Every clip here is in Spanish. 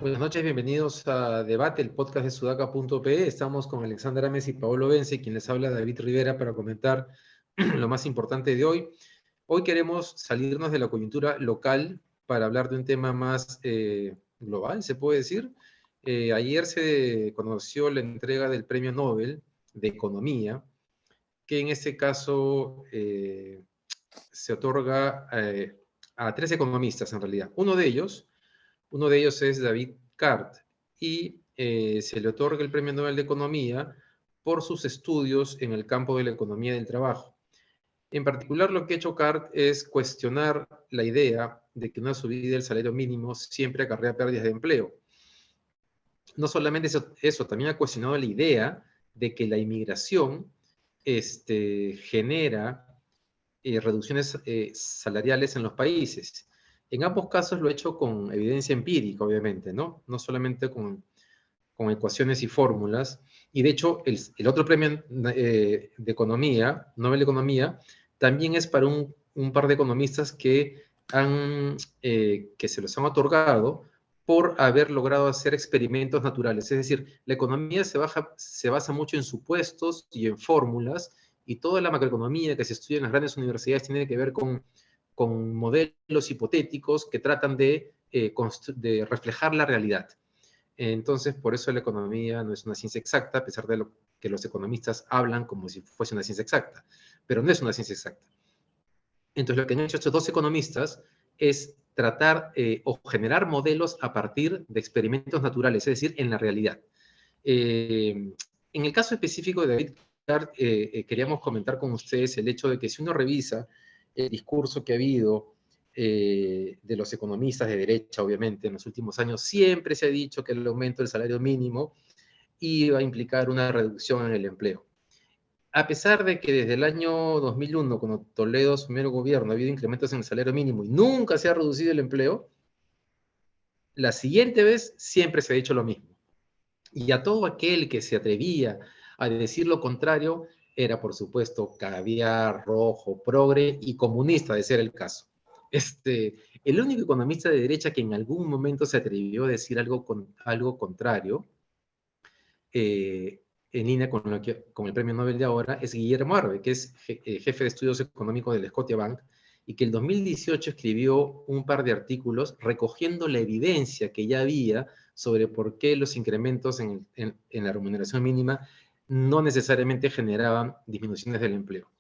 Buenas noches, bienvenidos a Debate, el podcast de sudaca.pe. Estamos con Alexandra Ames y Paolo Benze, quien les habla David Rivera para comentar lo más importante de hoy. Hoy queremos salirnos de la coyuntura local para hablar de un tema más global, se puede decir. Ayer se conoció la entrega del Premio Nobel de Economía, que en este caso se otorga a 3 economistas en realidad. Uno de ellos es David Cart y se le otorga el Premio Nobel de Economía por sus estudios en el campo de la economía del trabajo. En particular, lo que ha hecho Cart es cuestionar la idea de que una subida del salario mínimo siempre acarrea pérdidas de empleo. No solamente eso, también ha cuestionado la idea de que la inmigración genera reducciones salariales en los países. En ambos casos lo he hecho con evidencia empírica, obviamente, ¿no? No solamente con ecuaciones y fórmulas. Y de hecho, el otro premio de economía, Nobel de Economía, también es para un par de economistas que se los han otorgado por haber logrado hacer experimentos naturales. Es decir, la economía se basa mucho en supuestos y en fórmulas, y toda la macroeconomía que se estudia en las grandes universidades tiene que ver con modelos hipotéticos que tratan de reflejar la realidad. Entonces, por eso la economía no es una ciencia exacta, a pesar de que los economistas hablan como si fuese una ciencia exacta, pero no es una ciencia exacta. Entonces, lo que han hecho estos 2 economistas es tratar o generar modelos a partir de experimentos naturales, es decir, en la realidad. En el caso específico de David Cart, queríamos comentar con ustedes el hecho de que si uno revisa el discurso que ha habido de los economistas de derecha, obviamente, en los últimos años, siempre se ha dicho que el aumento del salario mínimo iba a implicar una reducción en el empleo. A pesar de que desde el año 2001, cuando Toledo asumió el gobierno, ha habido incrementos en el salario mínimo y nunca se ha reducido el empleo, la siguiente vez siempre se ha dicho lo mismo. Y a todo aquel que se atrevía a decir lo contrario era, por supuesto, caviar, rojo, progre y comunista, de ser el caso. El único economista de derecha que en algún momento se atrevió a decir algo contrario, en línea con el premio Nobel de ahora, es Guillermo Arbe, que es jefe de estudios económicos del Scotiabank, y que en 2018 escribió un par de artículos recogiendo la evidencia que ya había sobre por qué los incrementos en la remuneración mínima no necesariamente generaban disminuciones del empleo.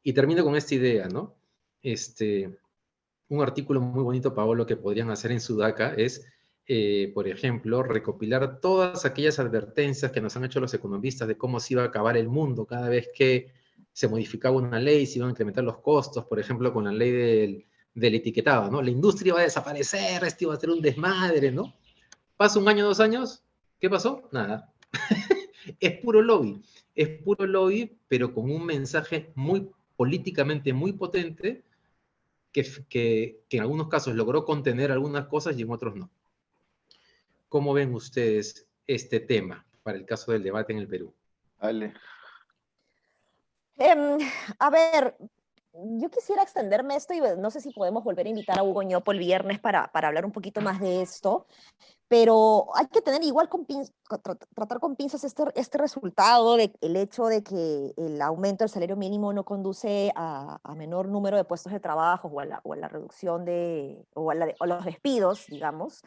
Y termino con esta idea, ¿no? Un artículo muy bonito, Paolo, que podrían hacer en Sudaca es, por ejemplo, recopilar todas aquellas advertencias que nos han hecho los economistas de cómo se iba a acabar el mundo cada vez que se modificaba una ley, se iban a incrementar los costos, por ejemplo, con la ley del etiquetado, ¿no? La industria va a desaparecer, esto iba a ser un desmadre, ¿no? Pasa un año, 2 años, ¿qué pasó? Nada. Es puro lobby, pero con un mensaje muy políticamente muy potente que en algunos casos logró contener algunas cosas y en otros no. ¿Cómo ven ustedes este tema para el caso del debate en el Perú? Ale. A ver, yo quisiera extenderme esto y no sé si podemos volver a invitar a Hugo Ñopo el viernes para hablar un poquito más de esto, pero hay que tener igual tratar con pinzas este resultado el hecho de que el aumento del salario mínimo no conduce a menor número de puestos de trabajo o a la reducción o a los despidos, digamos,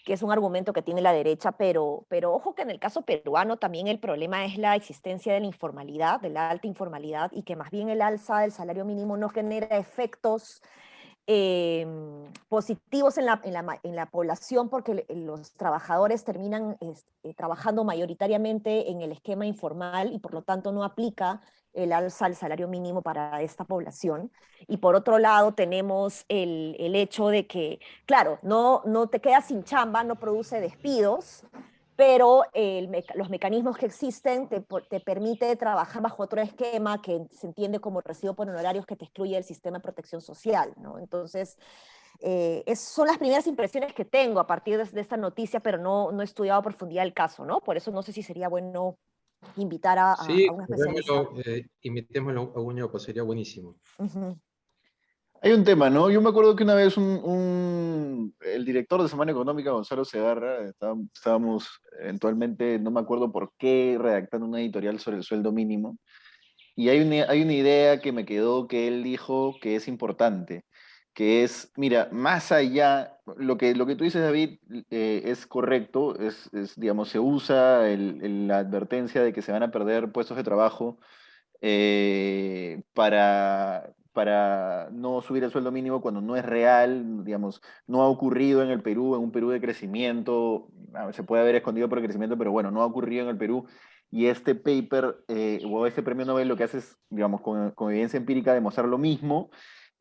que es un argumento que tiene la derecha, pero ojo que en el caso peruano también el problema es la existencia de la informalidad, de la alta informalidad, y que más bien el alza del salario mínimo no genera efectos positivos en la población, porque los trabajadores terminan trabajando mayoritariamente en el esquema informal y por lo tanto no aplica el alza al salario mínimo para esta población. Y por otro lado tenemos el hecho de que, claro, no te quedas sin chamba, no produce despidos, pero los mecanismos que existen te permite trabajar bajo otro esquema que se entiende como recibo por honorarios, que te excluye del sistema de protección social, ¿no? Entonces, son las primeras impresiones que tengo a partir de esta noticia, pero no he estudiado a profundidad el caso, ¿no? Por eso no sé si sería bueno invitar a Sí, un especialista. invitémoslo a Uño, pues sería buenísimo. Ujú. Hay un tema, ¿no? Yo me acuerdo que una vez el director de Semana Económica, Gonzalo Segarra, estábamos eventualmente, no me acuerdo por qué, redactando una editorial sobre el sueldo mínimo. Y hay una idea que me quedó que él dijo que es importante, que es, mira, más allá, lo que tú dices, David, es correcto, digamos, se usa la advertencia de que se van a perder puestos de trabajo para no subir el sueldo mínimo cuando no es real, digamos, no ha ocurrido en el Perú, en un Perú de crecimiento, se puede haber escondido por el crecimiento, pero bueno, no ha ocurrido en el Perú. Y este paper o este premio Nobel lo que hace es, digamos, con evidencia empírica demostrar lo mismo,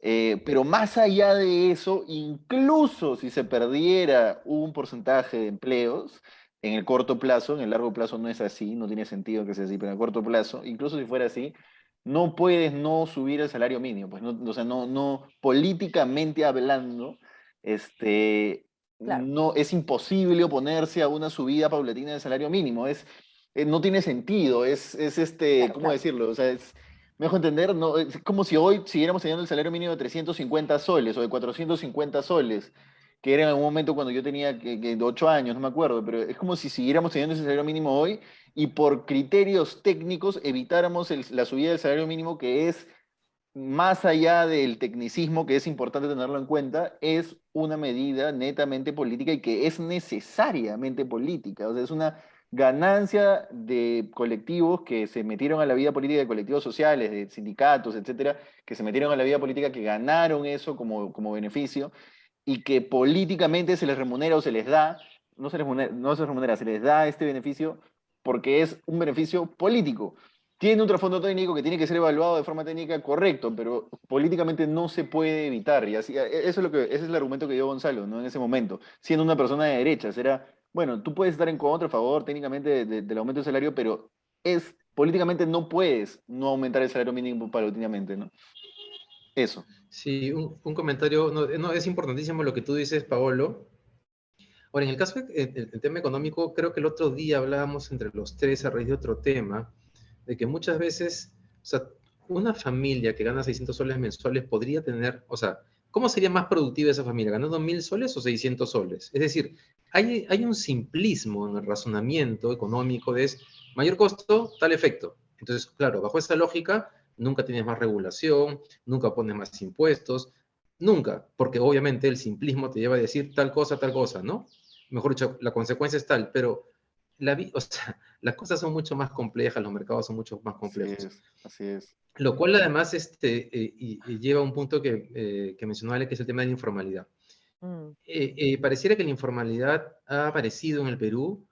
pero más allá de eso, incluso si se perdiera un porcentaje de empleos, en el corto plazo, en el largo plazo no es así, no tiene sentido que sea así, pero en el corto plazo, incluso si fuera así, no puedes no subir el salario mínimo, pues no, o sea, no, políticamente hablando, Claro, no, es imposible oponerse a una subida paulatina del salario mínimo, no tiene sentido, claro, ¿cómo claro. decirlo? O sea, me dejo entender, no, es como si hoy siguiéramos teniendo el salario mínimo de 350 soles o de 450 soles, que era en un momento cuando yo tenía 8 años, no me acuerdo, pero es como si siguiéramos teniendo ese salario mínimo hoy y por criterios técnicos evitáramos la subida del salario mínimo, que es, más allá del tecnicismo, que es importante tenerlo en cuenta, es una medida netamente política y que es necesariamente política. O sea, es una ganancia de colectivos que se metieron a la vida política, de colectivos sociales, de sindicatos, etcétera, que se metieron a la vida política, que ganaron eso como beneficio y que políticamente se les remunera o se les da, no se remunera, se les da este beneficio porque es un beneficio político. Tiene un trasfondo técnico que tiene que ser evaluado de forma técnica, correcto, pero políticamente no se puede evitar. Y así, ese es el argumento que dio Gonzalo, ¿no? En ese momento, siendo una persona de derecha, será, bueno, tú puedes estar en contra, a favor técnicamente del aumento del salario, pero políticamente no puedes no aumentar el salario mínimo paulatinamente, ¿no? Eso. Sí, un comentario, no, es importantísimo lo que tú dices, Paolo. Ahora, en el caso del tema económico, creo que el otro día hablábamos entre los tres a raíz de otro tema, de que muchas veces, o sea, una familia que gana 600 soles mensuales podría tener, o sea, ¿cómo sería más productiva esa familia? ¿Ganando 1000 soles o 600 soles? Es decir, hay un simplismo en el razonamiento económico de es mayor costo, tal efecto. Entonces, claro, bajo esa lógica, nunca tienes más regulación, nunca pones más impuestos, nunca, porque obviamente el simplismo te lleva a decir tal cosa, ¿no? Mejor dicho, la consecuencia es tal, pero o sea, las cosas son mucho más complejas, los mercados son mucho más Así complejos. es, así es. Lo cual además y lleva a un punto que mencionó Ale, que es el tema de la informalidad. Mm, Pareciera que la informalidad ha aparecido en el Perú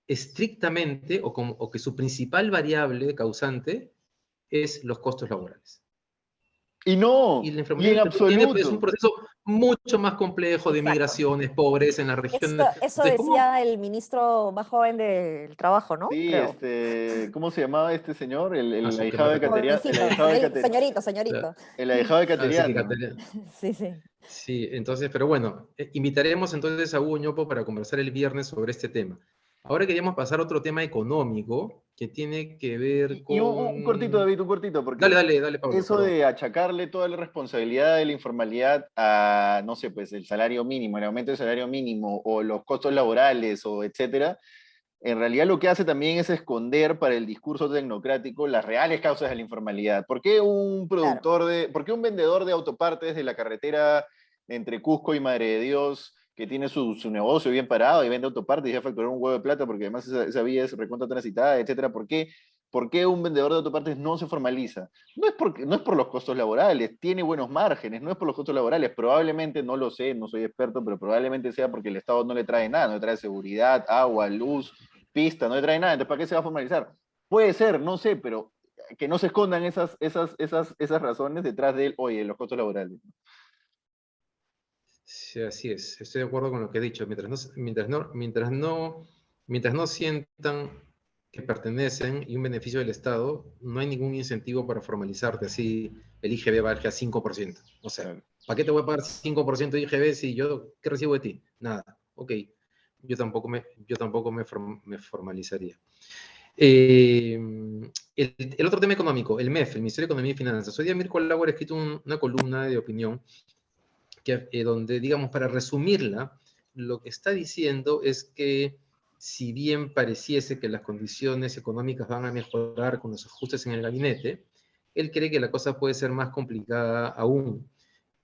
estrictamente o que su principal variable causante es los costos laborales. Y no, Y la y informalidad en en el Perú tiene pues, un absoluto. proceso mucho más complejo de exacto. migraciones, pobreza en las regiones. Eso Entonces, ¿cómo? decía el ministro más joven del trabajo, ¿no? Sí, Creo. ¿cómo se llamaba este señor? El Que ahijado me de recuerdo. Cateriano, Jovencito, señorito, señorito. el ahijado de Sí, que Cateriano. Sí, sí. sí, entonces, pero bueno, invitaremos entonces a Hugo Ñopo para conversar el viernes sobre este tema. Ahora queríamos pasar a otro tema económico que tiene que ver Y un cortito, con... David, un cortito, Dale, porque dale, dale, Pablo, eso perdón. de achacarle toda la responsabilidad de la informalidad a, no sé, pues el salario mínimo, el aumento del salario mínimo o los costos laborales o etcétera, en realidad lo que hace también es esconder para el discurso tecnocrático las reales causas de la informalidad. Claro. ¿Por qué un vendedor de autopartes de la carretera entre Cusco y Madre de Dios, que tiene su negocio bien parado y vende autopartes y ya facturó un huevo de plata porque además esa vía es recontra transitada, etcétera? ¿Por qué un vendedor de autopartes no se formaliza? No es por los costos laborales, tiene buenos márgenes, no es por los costos laborales, probablemente, no lo sé, no soy experto, pero probablemente sea porque el Estado no le trae nada, no le trae seguridad, agua, luz, pista, no le trae nada, entonces ¿para qué se va a formalizar? Puede ser, no sé, pero que no se escondan esas razones detrás de él, oye, los costos laborales. Sí, así es, estoy de acuerdo con lo que he dicho. Mientras no sientan que pertenecen y un beneficio del Estado, no hay ningún incentivo para formalizarte. Así el IGB baje a 5%. O sea, Claro. ¿Para qué te voy a pagar 5% de IGB si yo, ¿qué recibo de ti? Nada. Ok, yo tampoco me formalizaría. El otro tema económico, el MEF, el Ministerio de Economía y Finanzas. Hoy día Mirko Lauer ha escrito una columna de opinión donde, digamos, para resumirla, lo que está diciendo es que si bien pareciese que las condiciones económicas van a mejorar con los ajustes en el gabinete, él cree que la cosa puede ser más complicada aún.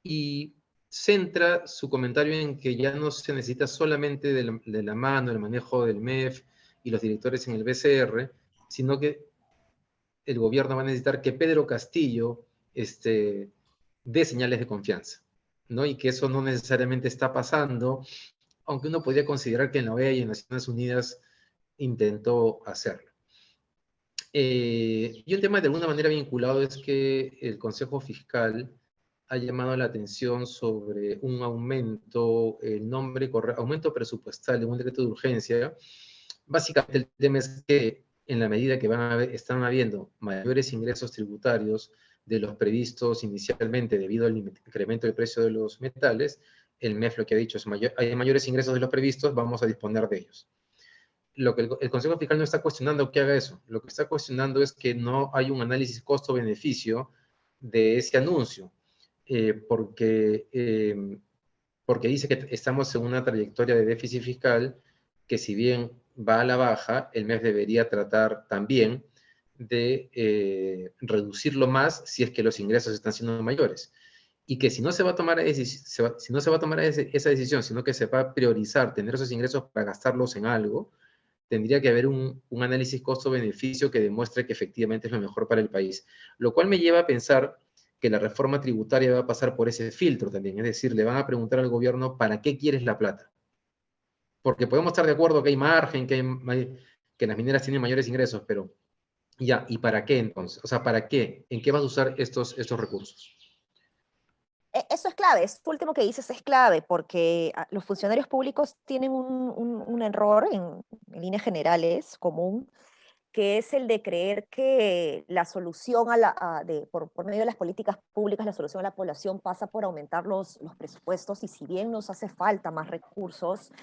Y centra su comentario en que ya no se necesita solamente de la mano, el manejo del MEF y los directores en el BCR, sino que el gobierno va a necesitar que Pedro Castillo dé señales de confianza, ¿no? Y que eso no necesariamente está pasando, aunque uno podría considerar que en la OEA y en Naciones Unidas intentó hacerlo. Y un tema de alguna manera vinculado es que el Consejo Fiscal ha llamado la atención sobre un aumento, aumento presupuestal en un decreto de urgencia. Básicamente el tema es que en la medida que están habiendo mayores ingresos tributarios de los previstos inicialmente debido al incremento del precio de los metales, el MEF lo que ha dicho es, hay mayores ingresos de los previstos, vamos a disponer de ellos. Lo que el Consejo Fiscal no está cuestionando que haga eso, lo que está cuestionando es que no hay un análisis costo-beneficio de ese anuncio, porque dice que estamos en una trayectoria de déficit fiscal que, si bien va a la baja, el MEF debería tratar también de reducirlo más si es que los ingresos están siendo mayores. Y que si no se va a tomar, si no se va a tomar esa decisión, sino que se va a priorizar tener esos ingresos para gastarlos en algo, tendría que haber un análisis costo-beneficio que demuestre que efectivamente es lo mejor para el país. Lo cual me lleva a pensar que la reforma tributaria va a pasar por ese filtro también. Es decir, le van a preguntar al gobierno, ¿para qué quieres la plata? Porque podemos estar de acuerdo que hay margen, que las mineras tienen mayores ingresos, pero ya, ¿y para qué entonces? O sea, ¿para qué? ¿En qué vas a usar estos recursos? Eso es clave, esto último que dices es clave, porque los funcionarios públicos tienen un error en líneas generales común, que es el de creer que la solución por medio de las políticas públicas, la solución a la población pasa por aumentar los presupuestos, y si bien nos hace falta más recursos,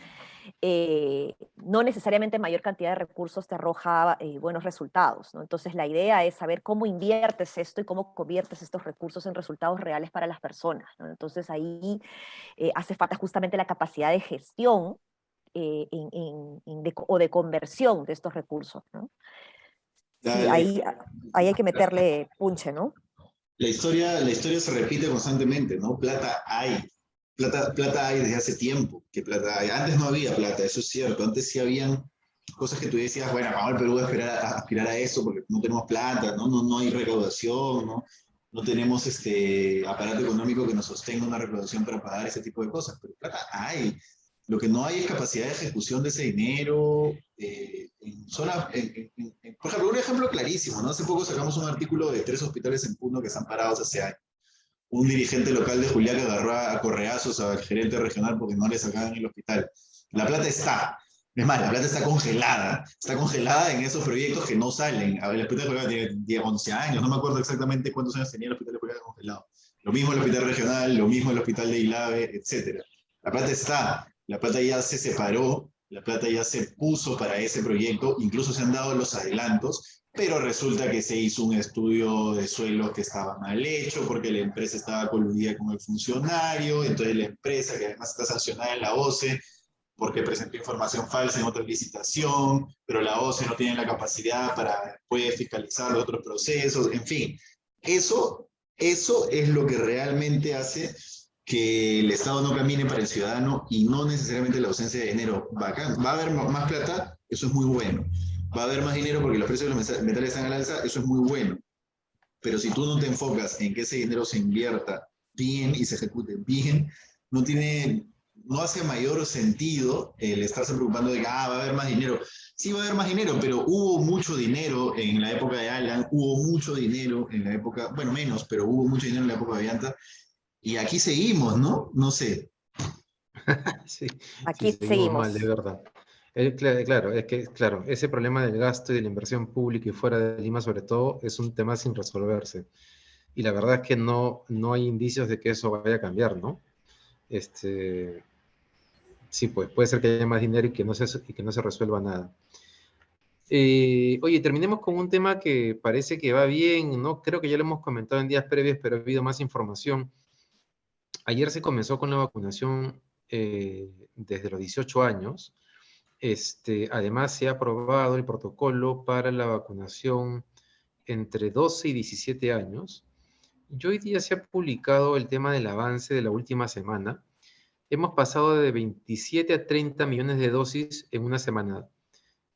no necesariamente mayor cantidad de recursos te arroja buenos resultados, ¿no? Entonces la idea es saber cómo inviertes esto y cómo conviertes estos recursos en resultados reales para las personas, ¿no? Entonces ahí hace falta justamente la capacidad de gestión o de conversión de estos recursos, ¿no? Sí, ahí hay que meterle punche, ¿no? La historia se repite constantemente, ¿no? Plata hay. Plata hay desde hace tiempo. Que plata hay. Antes no había plata, eso es cierto. Antes sí habían cosas que tú decías, bueno, vamos al Perú a aspirar a eso porque no tenemos plata, ¿no? No hay recaudación, ¿no? No tenemos aparato económico que nos sostenga una recaudación para pagar ese tipo de cosas. Pero plata hay. Lo que no hay es capacidad de ejecución de ese dinero. Por ejemplo, un ejemplo clarísimo, ¿no? Hace poco sacamos un artículo de 3 hospitales en Puno que están parados hace años. Un dirigente local de Juliaca agarró a correazos al gerente regional porque no le sacaban el hospital. La plata está. Es más, la plata está congelada. Está congelada en esos proyectos que no salen. A ver, el hospital de Juliaca tiene 11 años, no me acuerdo exactamente cuántos años tenía el hospital de Juliaca congelado. Lo mismo el hospital regional, lo mismo el hospital de Ilave, etc. La plata está. La plata ya se separó, la plata ya se puso para ese proyecto, incluso se han dado los adelantos, pero resulta que se hizo un estudio de suelos que estaba mal hecho porque la empresa estaba coludida con el funcionario, entonces la empresa, que además está sancionada en la OCE, porque presentó información falsa en otra licitación, pero la OCE no tiene la capacidad para poder fiscalizar los otros procesos, en fin. Eso es lo que realmente hace que el Estado no camine para el ciudadano y no necesariamente la ausencia de dinero. Va a haber más plata, eso es muy bueno. Va a haber más dinero porque los precios de los metales están al alza, eso es muy bueno. Pero si tú no te enfocas en que ese dinero se invierta bien y se ejecute bien, no hace mayor sentido el estarse preocupando de que va a haber más dinero. Sí va a haber más dinero, pero hubo mucho dinero en la época de Alan, hubo mucho dinero en la época, bueno, menos, pero hubo mucho dinero en la época de Ollanta. Y aquí seguimos, ¿no? No sé. Sí, Aquí seguimos mal, de seguimos. verdad. Claro, es que, claro, ese problema del gasto y de la inversión pública y fuera de Lima, sobre todo, es un tema sin resolverse. y la verdad es que no hay indicios de que eso vaya a cambiar, ¿no? Sí, pues puede ser que haya más dinero y que no se resuelva nada. Oye, terminemos con un tema que parece que va bien, ¿no? Creo que ya lo hemos comentado en días previos, pero ha habido más información. Ayer se comenzó con la vacunación desde los 18 años. Además, se ha aprobado el protocolo para la vacunación entre 12 y 17 años. Y hoy día se ha publicado el tema del avance de la última semana. Hemos pasado de 27 a 30 millones de dosis en una semana.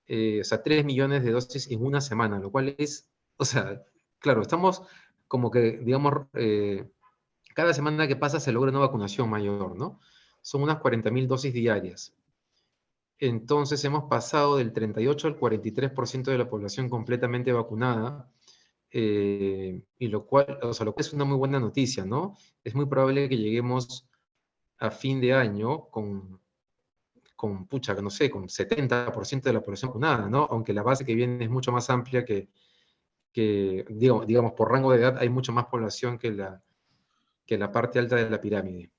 O sea, 3 millones de dosis en una semana, lo cual es, o sea, claro, estamos como que, digamos, cada semana que pasa se logra una vacunación mayor, ¿no? Son unas 40.000 dosis diarias. Entonces hemos pasado del 38 al 43% de la población completamente vacunada, y lo cual, o sea, lo cual es una muy buena noticia, ¿no? Es muy probable que lleguemos a fin de año pucha, no sé, con 70% de la población vacunada, ¿no? Aunque la base que viene es mucho más amplia digamos, por rango de edad hay mucha más población que la parte alta de la pirámide.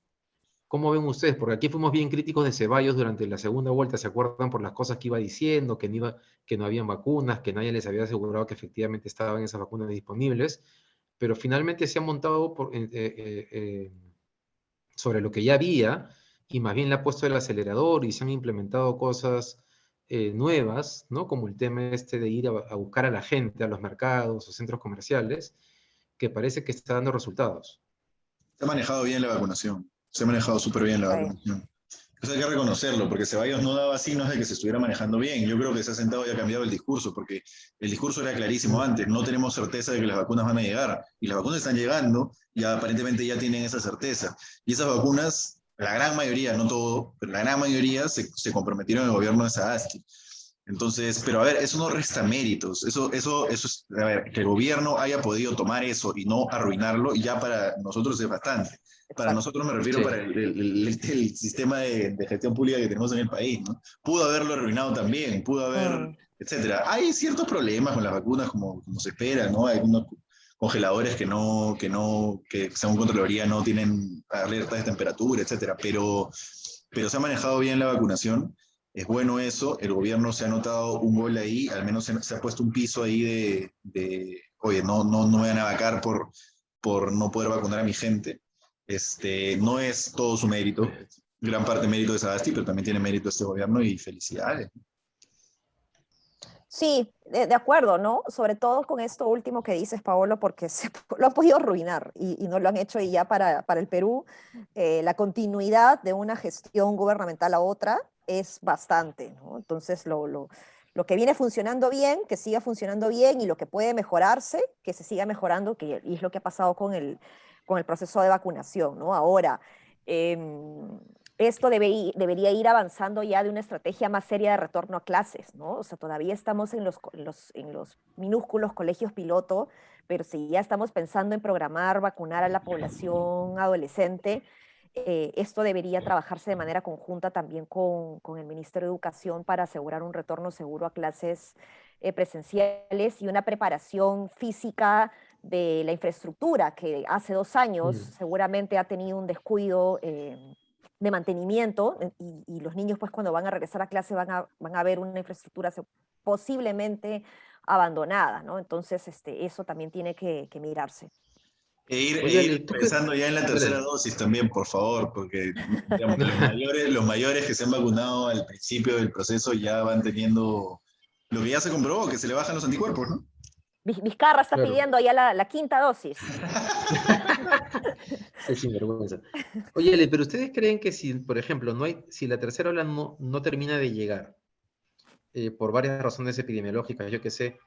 ¿Cómo ven ustedes? Porque aquí fuimos bien críticos de Ceballos durante la segunda vuelta, ¿se acuerdan? Por las cosas que iba diciendo, que no habían vacunas, que nadie les había asegurado que efectivamente estaban esas vacunas disponibles, pero finalmente se han montado sobre lo que ya había y más bien le ha puesto el acelerador y se han implementado cosas nuevas, ¿no? Como el tema de ir a buscar a la gente, a los mercados o centros comerciales, que parece que está dando resultados. Se ha manejado bien la vacunación. Se ha manejado súper bien la Sí. vacunación. Eso hay que reconocerlo, porque Ceballos no daba signos de que se estuviera manejando bien. Yo creo que se ha sentado y ha cambiado el discurso, porque el discurso era clarísimo antes. No tenemos certeza de que las vacunas van a llegar. Y las vacunas están llegando y aparentemente ya tienen esa certeza. Y esas vacunas, la gran mayoría, no todo, pero la gran mayoría se comprometieron en el gobierno de Sagasti. Entonces, pero a ver, eso no resta méritos. Eso es, a ver, que el gobierno haya podido tomar eso y no arruinarlo, ya para nosotros es bastante. Para Exacto. nosotros me refiero Sí. para el sistema de gestión pública que tenemos en el país, ¿no? Pudo haberlo arruinado también, pudo haber, etcétera. Hay ciertos problemas con las vacunas, como se espera, ¿no? Hay unos congeladores que según Contraloría no tienen alertas de temperatura, etcétera. Pero se ha manejado bien la vacunación. Es bueno eso, el gobierno se ha notado un gol ahí, al menos se ha puesto un piso ahí oye, no me van a vacar por no poder vacunar a mi gente. No es todo su mérito, gran parte mérito de Sagasti, pero también tiene mérito este gobierno y felicidades. Sí, de acuerdo, ¿no? Sobre todo con esto último que dices, Paolo, porque lo han podido arruinar y no lo han hecho y ya para el Perú, la continuidad de una gestión gubernamental a otra es bastante, ¿no? Entonces, lo que viene funcionando bien, que siga funcionando bien y lo que puede mejorarse, que se siga mejorando, y es lo que ha pasado con el proceso de vacunación, ¿no? Ahora, esto debería ir avanzando ya de una estrategia más seria de retorno a clases, ¿no? O sea, todavía estamos en los minúsculos colegios piloto, pero si ya estamos pensando en programar, vacunar a la población adolescente, esto debería trabajarse de manera conjunta también con el Ministerio de Educación para asegurar un retorno seguro a clases presenciales y una preparación física de la infraestructura, que hace 2 años seguramente ha tenido un descuido de mantenimiento, y los niños pues cuando van a regresar a clase van a ver una infraestructura posiblemente abandonada, ¿no? Entonces eso también tiene que mirarse. Oye, Ale, Ir pensando ya en la tercera dosis también, por favor, porque digamos, los mayores que se han vacunado al principio del proceso ya van teniendo lo que ya se comprobó, que se le bajan los anticuerpos, ¿no? Vizcarra está Claro. pidiendo ya la 5ª dosis. Qué sinvergüenza. Oye, Ale, pero ¿ustedes creen que si, por ejemplo, si la tercera ola no termina de llegar, por varias razones epidemiológicas, yo qué sé,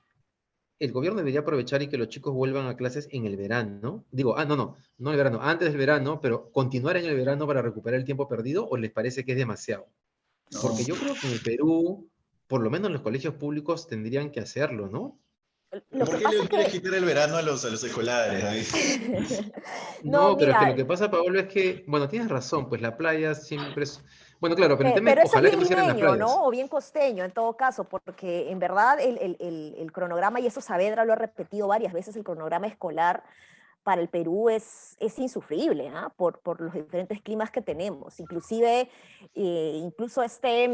el gobierno debería aprovechar y que los chicos vuelvan a clases en el verano? Digo, no en el verano, antes del verano, pero continuar en el verano para recuperar el tiempo perdido, ¿o les parece que es demasiado? Porque yo creo que en el Perú, por lo menos los colegios públicos tendrían que hacerlo, ¿no? Lo ¿Por que qué pasa le es quieres que... quitar el verano a los escolares, David? No, No, pero es que lo mira, que pasa, Pablo, es que, bueno, tienes razón, pues la playa siempre es... Bueno, claro, pero el tema es, pero eso es ojalá que bien no cierren las limeño, ¿no? playas. O bien costeño, en todo caso, porque en verdad el cronograma, y eso Saavedra lo ha repetido varias veces, el cronograma escolar para el Perú es insufrible, ¿ah? Por los diferentes climas que tenemos. Inclusive, incluso este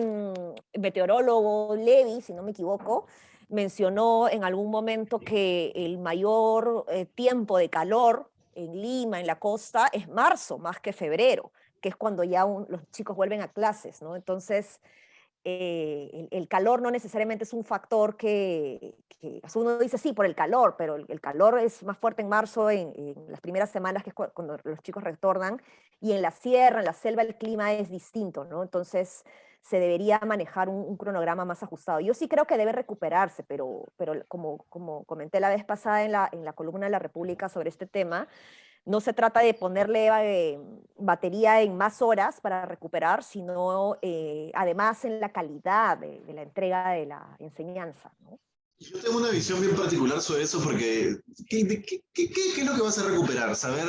meteorólogo Levy, si no me equivoco, mencionó en algún momento que el mayor tiempo de calor en Lima, en la costa, es marzo más que febrero, que es cuando ya los chicos vuelven a clases, ¿no? Entonces, el calor no necesariamente es un factor que uno dice sí por el calor, pero el calor es más fuerte en marzo, en las primeras semanas, que es cuando los chicos retornan, y en la sierra, en la selva, el clima es distinto, ¿no? Entonces se debería manejar un cronograma más ajustado. Yo sí creo que debe recuperarse, pero como comenté la vez pasada en la columna de La República sobre este tema, no se trata de ponerle batería en más horas para recuperar, sino además en la calidad de la entrega de la enseñanza, ¿no? Yo tengo una visión bien particular sobre eso porque ¿qué es lo que vas a recuperar? ¿Saber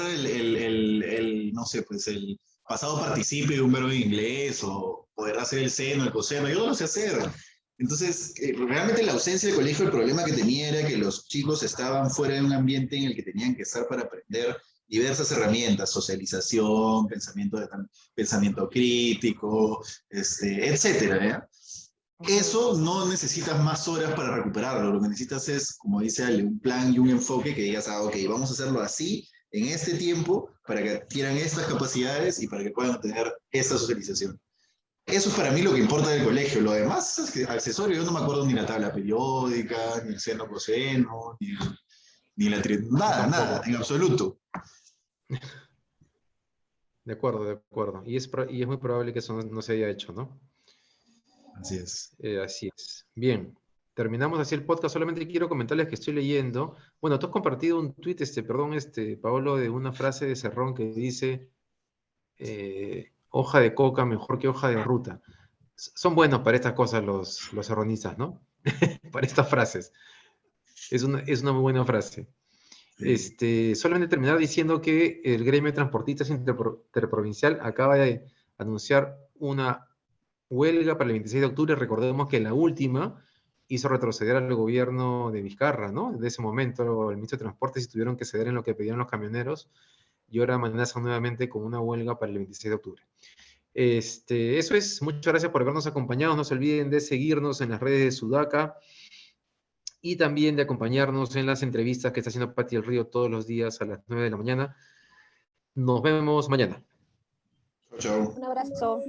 no sé, pues el pasado participio de un verbo en inglés o poder hacer el seno, el coseno? Yo no lo sé hacer. Entonces, realmente la ausencia del colegio, el problema que tenía era que los chicos estaban fuera de un ambiente en el que tenían que estar para aprender diversas herramientas, socialización, pensamiento crítico, etcétera, ¿ya? Eso no necesitas más horas para recuperarlo, lo que necesitas es, como dice Ale, un plan y un enfoque que digas, ok, vamos a hacerlo así, en este tiempo, para que adquieran estas capacidades y para que puedan tener esta socialización. Eso es para mí lo que importa del colegio, lo demás es accesorio, yo no me acuerdo ni la tabla periódica, ni el seno coseno, ni la nada, en absoluto. De acuerdo, de acuerdo. Y es muy probable que eso no se haya hecho, ¿no? Así es. Así es. Bien, terminamos así el podcast. Solamente quiero comentarles que estoy leyendo. Bueno, tú has compartido un tuit, Paolo, de una frase de Cerrón que dice, hoja de coca mejor que hoja de ruta. Son buenos para estas cosas los cerronistas, ¿no? Para estas frases. Es una muy buena frase. Solamente terminar diciendo que el gremio de transportistas interprovincial acaba de anunciar una huelga para el 26 de octubre. Recordemos que la última hizo retroceder al gobierno de Vizcarra, ¿no? De ese momento, el ministro de Transportes tuvieron que ceder en lo que pedían los camioneros y ahora amenazan nuevamente con una huelga para el 26 de octubre. Eso es. Muchas gracias por habernos acompañado. No se olviden de seguirnos en las redes de Sudaca y también de acompañarnos en las entrevistas que está haciendo Pati del Río todos los días a las 9 de la mañana. Nos vemos mañana. Chao. Un abrazo.